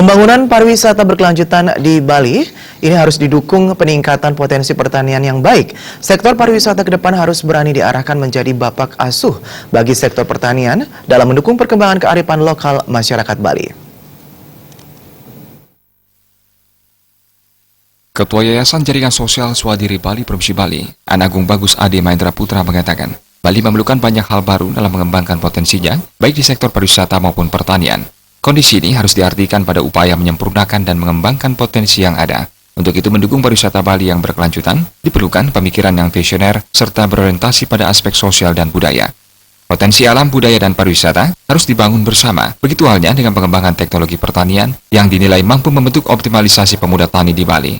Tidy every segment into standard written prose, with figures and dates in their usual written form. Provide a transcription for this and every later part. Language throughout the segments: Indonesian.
Pembangunan pariwisata berkelanjutan di Bali ini harus didukung peningkatan potensi pertanian yang baik. Sektor pariwisata ke depan harus berani diarahkan menjadi bapak asuh bagi sektor pertanian dalam mendukung perkembangan kearifan lokal masyarakat Bali. Ketua Yayasan Jaringan Sosial Swadiri Bali Provinsi Bali, Anagung Bagus Ade Mahendra Putra mengatakan, Bali memerlukan banyak hal baru dalam mengembangkan potensinya, baik di sektor pariwisata maupun pertanian. Kondisi ini harus diartikan pada upaya menyempurnakan dan mengembangkan potensi yang ada. Untuk itu mendukung pariwisata Bali yang berkelanjutan, diperlukan pemikiran yang visioner serta berorientasi pada aspek sosial dan budaya. Potensi alam, budaya, dan pariwisata harus dibangun bersama, begitu halnya dengan pengembangan teknologi pertanian yang dinilai mampu membentuk optimalisasi pemuda tani di Bali.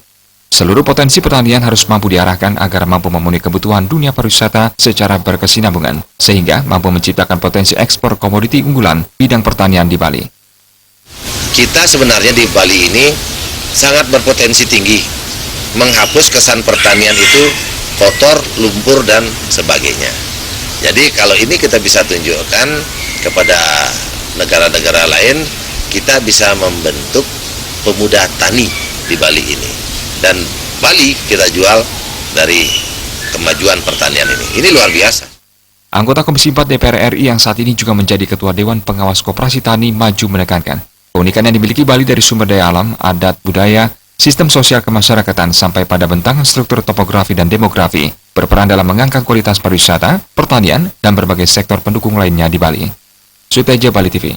Seluruh potensi pertanian harus mampu diarahkan agar mampu memenuhi kebutuhan dunia pariwisata secara berkesinambungan, sehingga mampu menciptakan potensi ekspor komoditi unggulan bidang pertanian di Bali. Kita sebenarnya di Bali ini sangat berpotensi tinggi menghapus kesan pertanian itu kotor, lumpur, dan sebagainya. Jadi kalau ini kita bisa tunjukkan kepada negara-negara lain, kita bisa membentuk pemuda tani di Bali ini. Dan Bali kita jual dari kemajuan pertanian ini. Ini luar biasa. Anggota Komisi 4 DPR RI yang saat ini juga menjadi Ketua Dewan Pengawas Koperasi Tani Maju menekankan, keunikan yang dimiliki Bali dari sumber daya alam, adat, budaya, sistem sosial kemasyarakatan sampai pada bentangan struktur topografi dan demografi berperan dalam mengangkat kualitas pariwisata, pertanian, dan berbagai sektor pendukung lainnya di Bali. Suteja Bali TV.